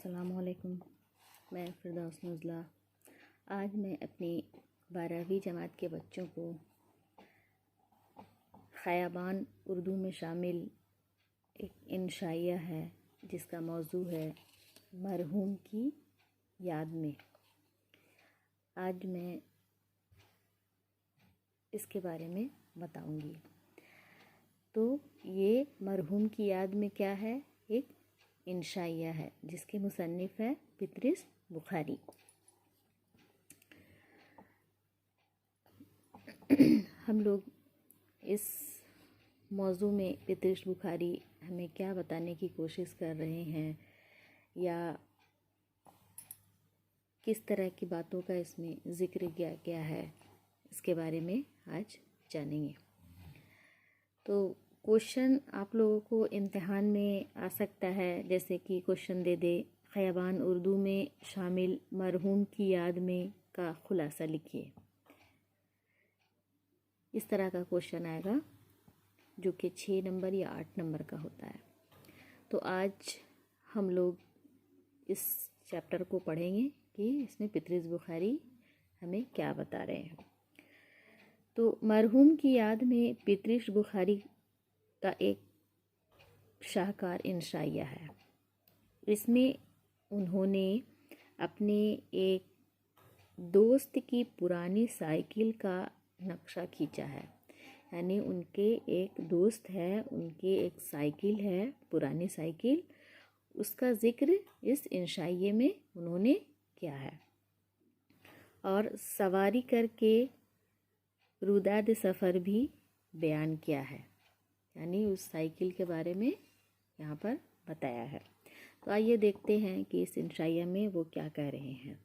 अस्सलामुअलैकुम। मैं फ़िरदौस नुज़ला। आज मैं अपनी 12वीं जमात के बच्चों को ख़याबान उर्दू में शामिल एक इंशाइया है जिसका मौजू है मरहूम की याद में। आज मैं इसके बारे में बताऊंगी। तो ये मरहूम की याद में क्या है, एक इंशाइया है जिसके मुसन्निफ है पितरिस बुखारी। हम लोग इस मौजू में पितरिस बुखारी हमें क्या बताने की कोशिश कर रहे हैं या किस तरह की बातों का इसमें ज़िक्र किया गया है, इसके बारे में आज जानेंगे। तो क्वेश्चन आप लोगों को इम्तिहान में आ सकता है, जैसे कि क्वेश्चन दे दे ख़याबान उर्दू में शामिल मरहूम की याद में का खुलासा लिखिए। इस तरह का क्वेश्चन आएगा जो कि 6 नंबर या 8 नंबर का होता है। तो आज हम लोग इस चैप्टर को पढ़ेंगे कि इसमें पितरिस बुखारी हमें क्या बता रहे हैं। तो मरहूम की याद में पितरिस बुखारी का एक शाहकार इंशाइया है। इसमें उन्होंने अपने एक दोस्त की पुरानी साइकिल का नक्शा खींचा है। यानी उनके एक दोस्त है, उनकी एक साइकिल है, पुरानी साइकिल, उसका ज़िक्र इस इंशाइये में उन्होंने किया है। और सवारी करके रुदाद सफ़र भी बयान किया है, यानी उस साइकिल के बारे में यहाँ पर बताया है। तो आइए देखते हैं कि इस इंशाइया में वो क्या कह रहे हैं।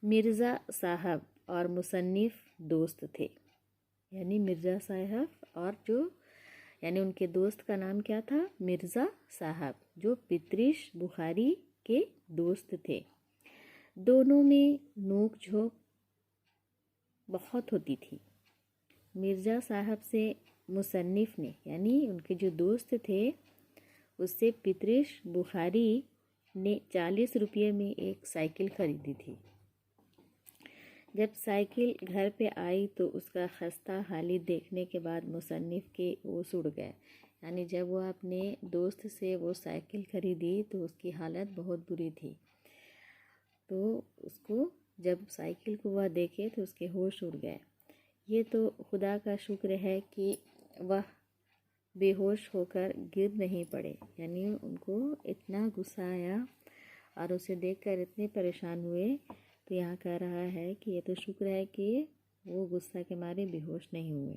मिर्ज़ा साहब और मुसन्निफ दोस्त थे, यानी मिर्ज़ा साहब और यानी उनके दोस्त का नाम क्या था, मिर्ज़ा साहब, जो पितरिस बुखारी के दोस्त थे। दोनों में नोक झोंक बहुत होती थी। मिर्ज़ा साहब से मुसन्निफ ने, यानी उनके जो दोस्त थे, उससे पितरिस बुखारी ने 40 रुपये में एक साइकिल ख़रीदी थी। जब साइकिल घर पे आई तो उसका खस्ता हालत देखने के बाद मुसन्निफ के होश उड़ गए। यानी जब वह अपने दोस्त से वो साइकिल ख़रीदी तो उसकी हालत बहुत बुरी थी। तो उसको जब साइकिल को वह देखे तो उसके होश उड़ गए। ये तो खुदा का शुक्र है कि वह बेहोश होकर गिर नहीं पड़े। यानी उनको इतना गुस्सा आया और उसे देखकर इतने परेशान हुए। तो यहाँ कह रहा है कि ये तो शुक्र है कि वो गुस्सा के मारे बेहोश नहीं हुए।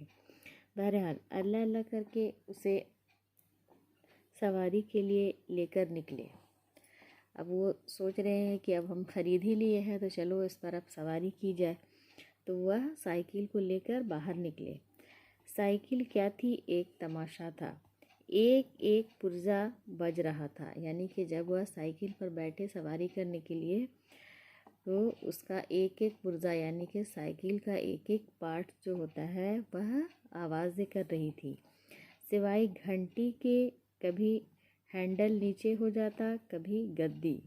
बहरहाल अल्लाह अल्लाह करके उसे सवारी के लिए लेकर निकले। अब वो सोच रहे हैं कि अब हम ख़रीद ही लिए हैं तो चलो इस पर अब सवारी की जाए। तो वह साइकिल को लेकर बाहर निकले। साइकिल क्या थी, एक तमाशा था। एक एक पुर्जा बज रहा था। यानी कि जब वह साइकिल पर बैठे सवारी करने के लिए तो उसका एक एक पुर्जा, यानी कि साइकिल का एक एक पार्ट जो होता है वह आवाज़ें कर रही थी। सिवाय घंटी के कभी हैंडल नीचे हो जाता, कभी गद्दी।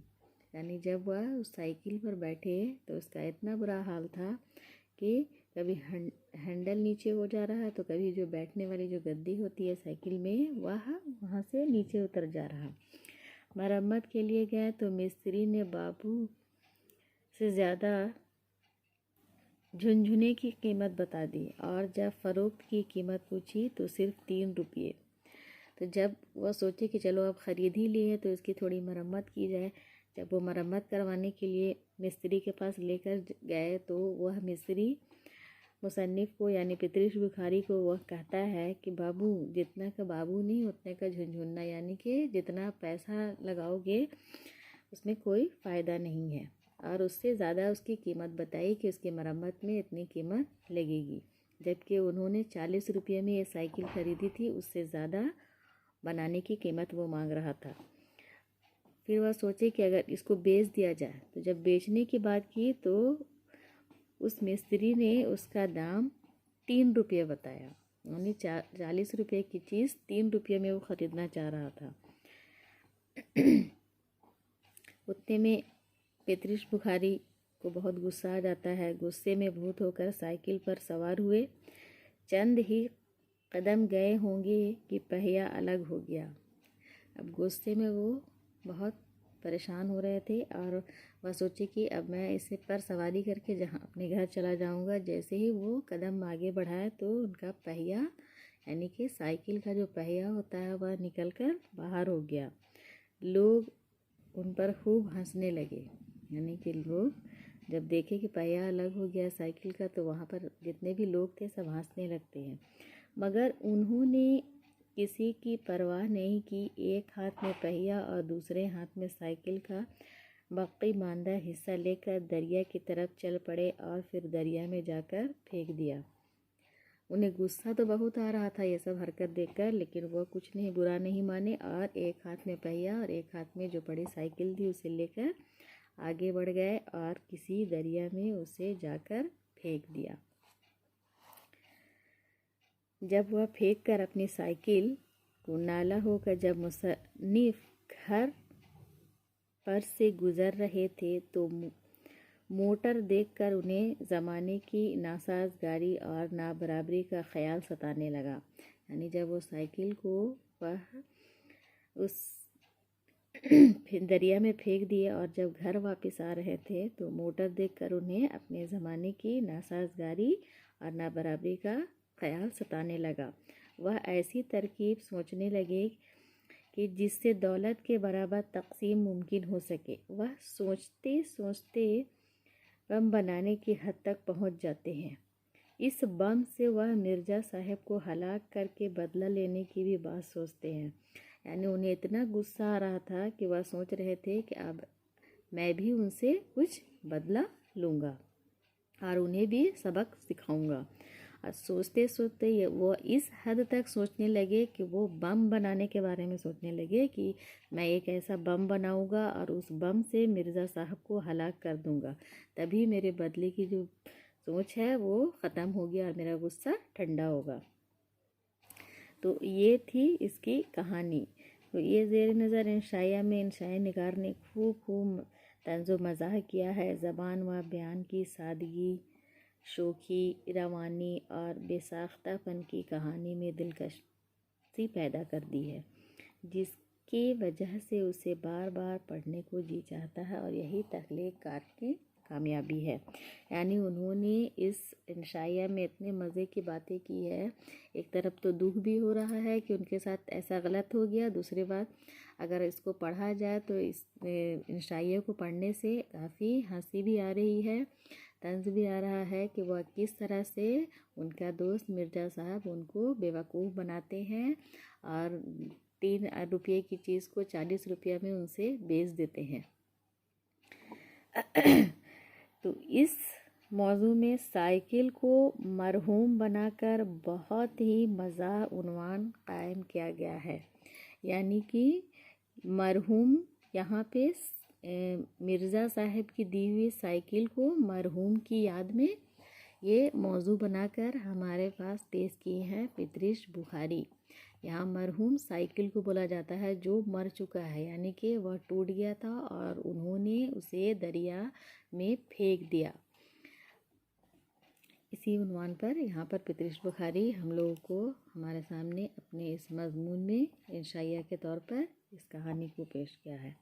यानी जब वह उस साइकिल पर बैठे तो उसका इतना बुरा हाल था कि कभी हैंडल नीचे हो जा रहा है तो कभी जो बैठने वाली जो गद्दी होती है साइकिल में वह वहाँ से नीचे उतर जा रहा। मरम्मत के लिए गए तो मिस्त्री ने बाबू से ज़्यादा झुनझुने की कीमत बता दी और जब फ़रोख्त की कीमत पूछी तो सिर्फ 3 रुपये। तो जब वह सोचे कि चलो अब ख़रीद ही ली है तो इसकी थोड़ी मरम्मत की जाए, जब वो मरम्मत करवाने के लिए मिस्त्री के पास लेकर गए तो वह मिस्त्री मुसन्निफ को, यानी पितरिस बुखारी को, वह कहता है कि बाबू, जितना का बाबू नहीं उतने का झुनझुना, यानी कि जितना पैसा लगाओगे उसमें कोई फ़ायदा नहीं है। और उससे ज़्यादा उसकी कीमत बताई कि उसकी मरम्मत में इतनी कीमत लगेगी, जबकि उन्होंने 40 रुपये में ये साइकिल ख़रीदी थी, उससे ज़्यादा बनाने की कीमत वो मांग रहा था। फिर वह सोचे कि अगर इसको बेच दिया जाए, तो जब बेचने की बात की तो उस मिस्त्री ने उसका दाम 3 रुपये बताया। यानी 40 रुपये की चीज़ 3 रुपये में वो ख़रीदना चाह रहा था। उतने में पितृष बुखारी को बहुत गुस्सा आ जाता है। गुस्से में भूत होकर साइकिल पर सवार हुए। चंद ही कदम गए होंगे कि पहिया अलग हो गया। अब गुस्से में वो बहुत परेशान हो रहे थे और वह सोचे कि अब मैं इसे पर सवारी करके जहाँ अपने घर चला जाऊँगा। जैसे ही वो कदम आगे बढ़ाए तो उनका पहिया यानी कि साइकिल का जो पहिया होता है वह निकलकर बाहर हो गया। लोग उन पर खूब हंसने लगे। यानी कि लोग जब देखे कि पहिया अलग हो गया साइकिल का तो वहाँ पर जितने भी लोग थे सब हंसने लगते हैं। मगर उन्होंने किसी की परवाह नहीं की। एक हाथ में पहिया और दूसरे हाथ में साइकिल का बाकी मांदा हिस्सा लेकर दरिया की तरफ चल पड़े और फिर दरिया में जाकर फेंक दिया। उन्हें गुस्सा तो बहुत आ रहा था ये सब हरकत देखकर, लेकिन वह कुछ नहीं बुरा नहीं माने और एक हाथ में पहिया और एक हाथ में जो पड़ी साइकिल थी उसे लेकर आगे बढ़ गए और किसी दरिया में उसे जाकर फेंक दिया। जब वह फेंक कर अपनी साइकिल को नाला होकर जब मुसन्निफ घर पर से गुजर रहे थे तो मोटर देखकर उन्हें ज़माने की नासाजगारी और नाबराबरी का ख्याल सताने लगा। यानी जब वो साइकिल को वह उस दरिया में फेंक दिए और जब घर वापस आ रहे थे तो मोटर देखकर उन्हें अपने ज़माने की नासाजगारी और नाबराबरी का ख्याल सताने लगा। वह ऐसी तरकीब सोचने लगे कि जिससे दौलत के बराबर तकसीम मुमकिन हो सके। वह सोचते सोचते बम बनाने की हद तक पहुंच जाते हैं। इस बम से वह मिर्ज़ा साहब को हलाक करके बदला लेने की भी बात सोचते हैं। यानी उन्हें इतना गुस्सा आ रहा था कि वह सोच रहे थे कि अब मैं भी उनसे कुछ बदला लूँगा और उन्हें भी सबक सिखाऊंगा। और सोचते सोचते वो इस हद तक सोचने लगे कि वो बम बनाने के बारे में सोचने लगे कि मैं एक ऐसा बम बनाऊंगा और उस बम से मिर्ज़ा साहब को हलाक कर दूंगा, तभी मेरे बदले की जो सोच है वो ख़त्म होगी और मेरा गुस्सा ठंडा होगा। तो ये थी इसकी कहानी। तो ये ज़ेर नज़र इंशाया में इंशाई निगार ने खूब तंज़ो मज़ाह किया है। ज़बान व बयान की सादगी, शोखी, रवानी और बेसाख्तापन की कहानी में दिलकशी पैदा कर दी है, जिसकी वजह से उसे बार बार पढ़ने को जी चाहता है और यही तख्लीक़कार की कामयाबी है। यानी उन्होंने इस इंशाइया में इतने मज़े की बातें की है। एक तरफ तो दुख भी हो रहा है कि उनके साथ ऐसा गलत हो गया, दूसरी बात अगर इसको पढ़ा जाए तो इस इंशाइया को पढ़ने से काफ़ी हंसी भी आ रही है, तंज भी आ रहा है कि वह किस तरह से उनका दोस्त मिर्ज़ा साहब उनको बेवकूफ़ बनाते हैं और 3 रुपये की चीज़ को 40 रुपये में उनसे बेच देते हैं। तो इस मौजू में साइकिल को मरहूम बनाकर बहुत ही मज़ा उन्वान कायम किया गया है। यानी कि मरहूम यहाँ पे मिर्ज़ा साहब की दी हुई साइकिल को मरहूम की याद में ये मौजू बनाकर हमारे पास पेश किए हैं पितृष बुखारी। यहाँ मरहूम साइकिल को बोला जाता है जो मर चुका है, यानी कि वह टूट गया था और उन्होंने उसे दरिया में फेंक दिया। इसी उन्वान पर यहाँ पर पितृष बुखारी हम लोगों को हमारे सामने अपने इस मजमून में इंशाइया के तौर पर इस कहानी को पेश किया है।